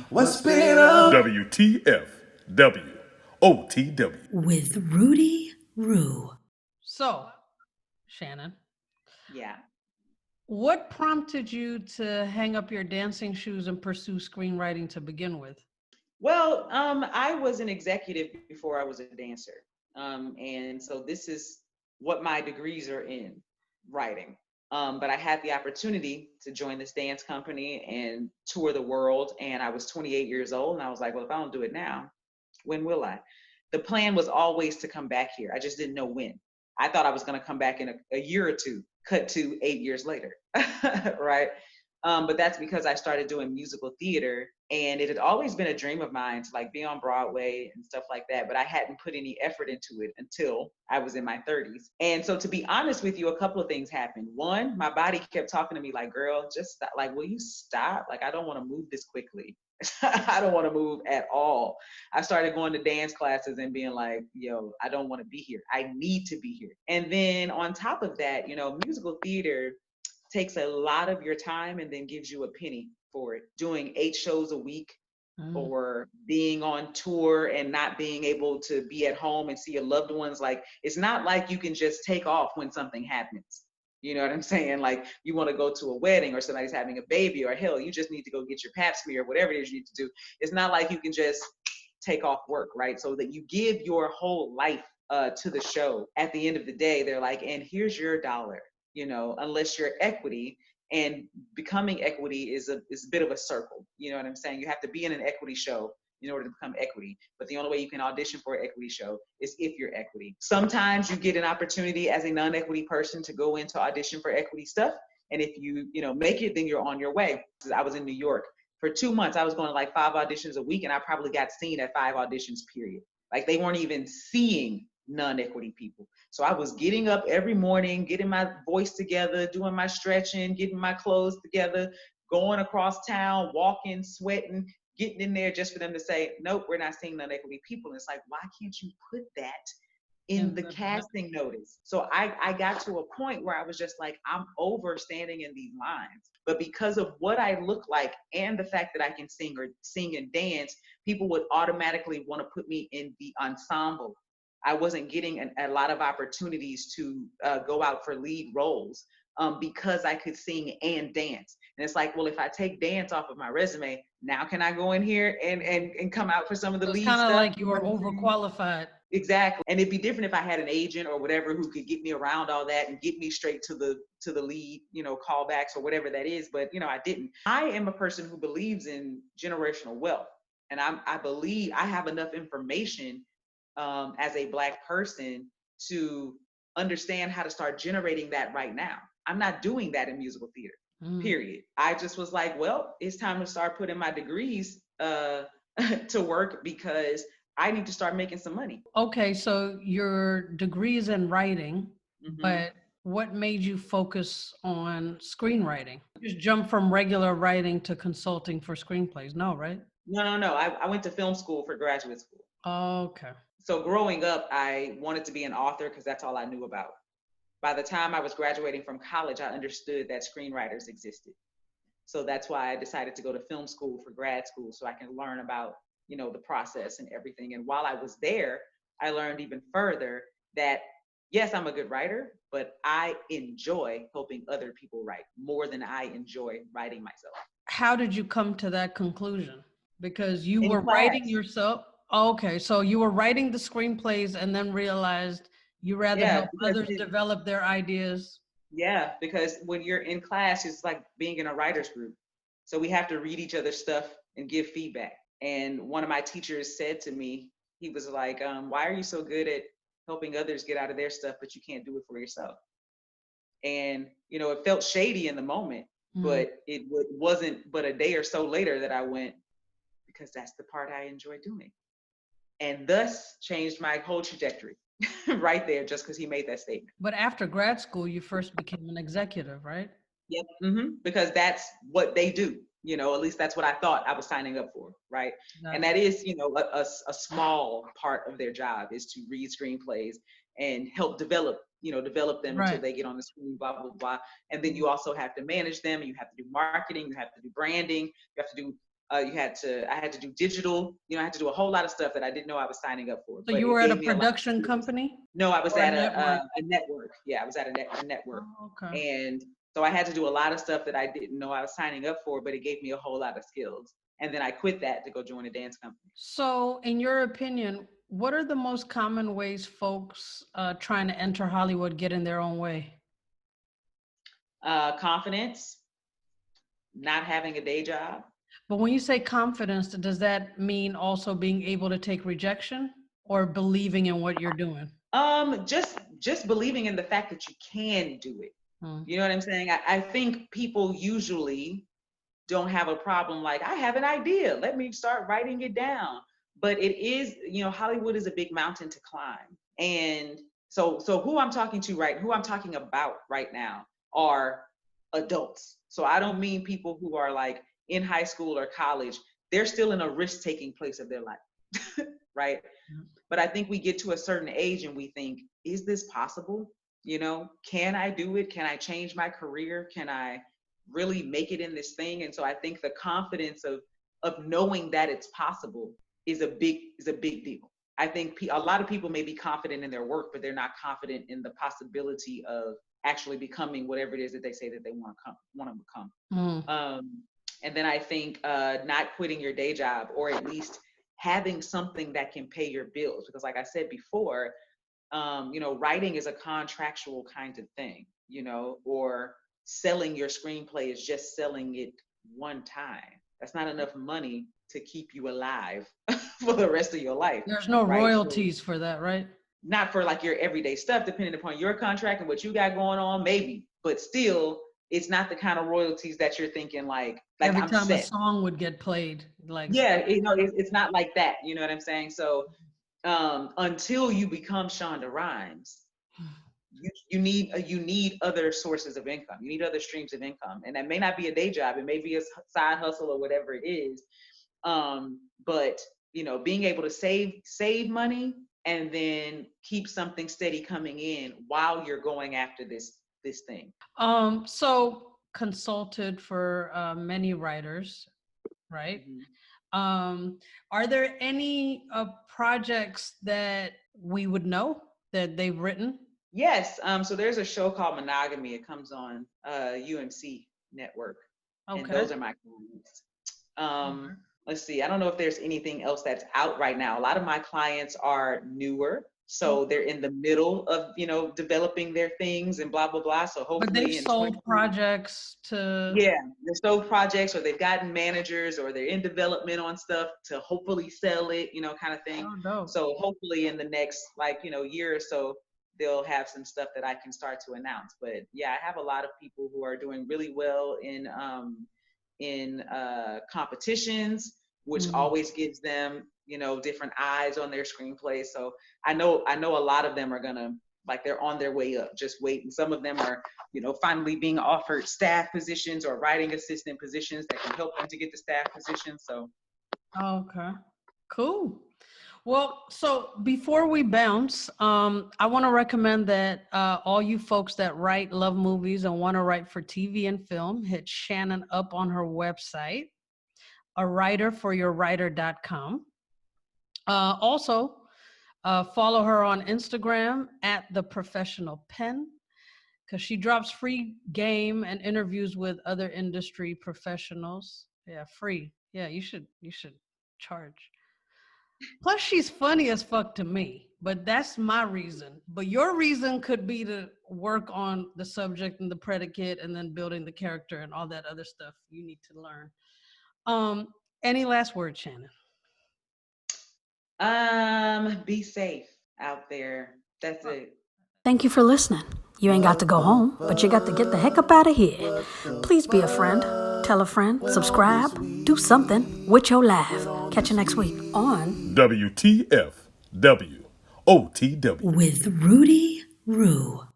What's been up? WTFWOTW. With Rudii Ru. So, Shannan, Yeah. what prompted you to hang up your dancing shoes and pursue screenwriting to begin with? Well, I was an executive before I was a dancer. And so this is what my degrees are in, writing. But I had the opportunity to join this dance company and tour the world. And I was 28 years old. And I was like, well, if I don't do it now, when will I? The plan was always to come back here. I just didn't know when. I thought I was going to come back in a year or two, cut to 8 years later, right? But that's because I started doing musical theater, and it had always been a dream of mine to like be on Broadway and stuff like that. But I hadn't put any effort into it until I was in my 30s. And so, to be honest with you, a couple of things happened. One, my body kept talking to me like, "Girl, just stop. Like, will you stop? Like, I don't want to move this quickly." I don't want to move at all. I started going to dance classes and being like, yo, I don't want to be here. I need to be here. And then on top of that, musical theater takes a lot of your time and then gives you a penny for it. Doing 8 shows a week or being on tour and not being able to be at home and see your loved ones. Like, it's not like you can just take off when something happens. You know what I'm saying? Like, you want to go to a wedding or somebody's having a baby, or hell, you just need to go get your pap smear, whatever it is you need to do. It's not like you can just take off work, right? So that you give your whole life to the show. At the end of the day, they're like, and here's your dollar, unless you're equity. And becoming equity is a bit of a circle. You know what I'm saying? You have to be in an equity show in order to become equity. But the only way you can audition for an equity show is if you're equity. Sometimes you get an opportunity as a non-equity person to go into audition for equity stuff. And if you make it, then you're on your way. I was in New York for 2 months. I was going to like 5 auditions a week, and I probably got seen at 5 auditions, period. Like, they weren't even seeing non-equity people. So I was getting up every morning, getting my voice together, doing my stretching, getting my clothes together, going across town, walking, sweating, getting in there just for them to say, nope, we're not seeing non-equity people. And it's like, why can't you put that in the casting notice? So I got to a point where I was just like, I'm over standing in these lines. But because of what I look like and the fact that I can sing and dance, people would automatically want to put me in the ensemble. I wasn't getting a lot of opportunities to go out for lead roles because I could sing and dance. And it's like, well, if I take dance off of my resume, now can I go in here and come out for some of the lead stuff? Kind of like you were overqualified. Exactly. And it'd be different if I had an agent or whatever who could get me around all that and get me straight to the lead, callbacks or whatever that is. But, I didn't. I am a person who believes in generational wealth. And I believe I have enough information as a Black person to understand how to start generating that right now. I'm not doing that in musical theater, period. I just was like, well, it's time to start putting my degrees to work because I need to start making some money. Okay, so your degree is in writing, but what made you focus on screenwriting? You just jump from regular writing to consulting for screenplays? No, right? No. I went to film school for graduate school. Okay. So growing up, I wanted to be an author because that's all I knew about. By the time I was graduating from college, I understood that screenwriters existed. So that's why I decided to go to film school for grad school so I can learn about, the process and everything. And while I was there, I learned even further that, yes, I'm a good writer, but I enjoy helping other people write more than I enjoy writing myself. How did you come to that conclusion? Because you were class. writing yourself. Okay, so you were writing the screenplays and then realized you rather help others develop their ideas. Yeah, because when you're in class, it's like being in a writer's group. So we have to read each other's stuff and give feedback. And one of my teachers said to me, he was like, why are you so good at helping others get out of their stuff, but you can't do it for yourself? And, it felt shady in the moment, but it wasn't but a day or so later that I went, because that's the part I enjoy doing. And thus changed my whole trajectory right there, just because he made that statement. But after grad school, you first became an executive, right? Yep. Because that's what they do. At least that's what I thought I was signing up for, right? And that is, a small part of their job is to read screenplays and help develop them until they get on the screen, blah, blah, blah. And then you also have to manage them. You have to do marketing. You have to do branding. You have to do I had to do digital, I had to do a whole lot of stuff that I didn't know I was signing up for. So but you it were at a gave me lot of production skills. company? No, I was Or a at network? a network. Yeah, I was at a network. Oh, okay. And so I had to do a lot of stuff that I didn't know I was signing up for, but it gave me a whole lot of skills. And then I quit that to go join a dance company. So in your opinion, what are the most common ways folks trying to enter Hollywood get in their own way? Confidence, not having a day job. But when you say confidence, does that mean also being able to take rejection or believing in what you're doing? Just believing in the fact that you can do it. You know what I'm saying? I think people usually don't have a problem like, I have an idea, let me start writing it down. But it is, Hollywood is a big mountain to climb. And so who I'm talking about right now are adults. So I don't mean people who are like in high school or college. They're still in a risk-taking place of their life, right? But I think we get to a certain age and we think, is this possible? Can I do it? Can I change my career? Can I really make it in this thing? And so I think the confidence of knowing that it's possible is a big deal. I think a lot of people may be confident in their work, but they're not confident in the possibility of actually becoming whatever it is that they say that they want to become. And then I think not quitting your day job, or at least having something that can pay your bills, because like I said before, writing is a contractual kind of thing, or selling your screenplay is just selling it one time. That's not enough money to keep you alive for the rest of your life. There's no royalties for that, right? Not for like your everyday stuff, depending upon your contract and what you got going on, maybe. But still, it's not the kind of royalties that you're thinking like every I'm time set. a song would get played. Like, yeah, it's not like that. You know what I'm saying? So until you become Shonda Rhimes, you need other sources of income. You need other streams of income, and that may not be a day job. It may be a side hustle or whatever it is. But being able to save money and then keep something steady coming in while you're going after this thing. So consulted for many writers, right? Are there any projects that we would know that they've written? Yes. So there's a show called Monogamy. It comes on UMC network. Okay. And those are my clients. Let's see. I don't know if there's anything else that's out right now. A lot of my clients are newer. So they're in the middle of, developing their things and blah, blah, blah. So hopefully. But they've sold projects to. Yeah, they've sold projects, or they've gotten managers, or they're in development on stuff to hopefully sell it, kind of thing. Oh, no. So hopefully in the next, year or so, they'll have some stuff that I can start to announce. But yeah, I have a lot of people who are doing really well in competitions, which always gives them, different eyes on their screenplay. So I know a lot of them are gonna, they're on their way up, just waiting. Some of them are, finally being offered staff positions or writing assistant positions that can help them to get the staff positions. So. Okay, cool. Well, so before we bounce, I want to recommend that all you folks that write, love movies, and want to write for TV and film, hit Shannan up on her website, awriterforyourwriter.com. Also, follow her on Instagram @theprofessionalpen, because she drops free game and interviews with other industry professionals. Yeah, free. Yeah, you should charge. Plus, she's funny as fuck to me, but that's my reason. But your reason could be to work on the subject and the predicate and then building the character and all that other stuff you need to learn. Any last words, Shannan? Be safe out there. That's it. Thank you for listening. You ain't got to go home, but you got to get the heck up out of here. Please be a friend. Tell a friend. Subscribe. Do something with your laugh. Catch you next week on WTFWOTW with Rudii Ru.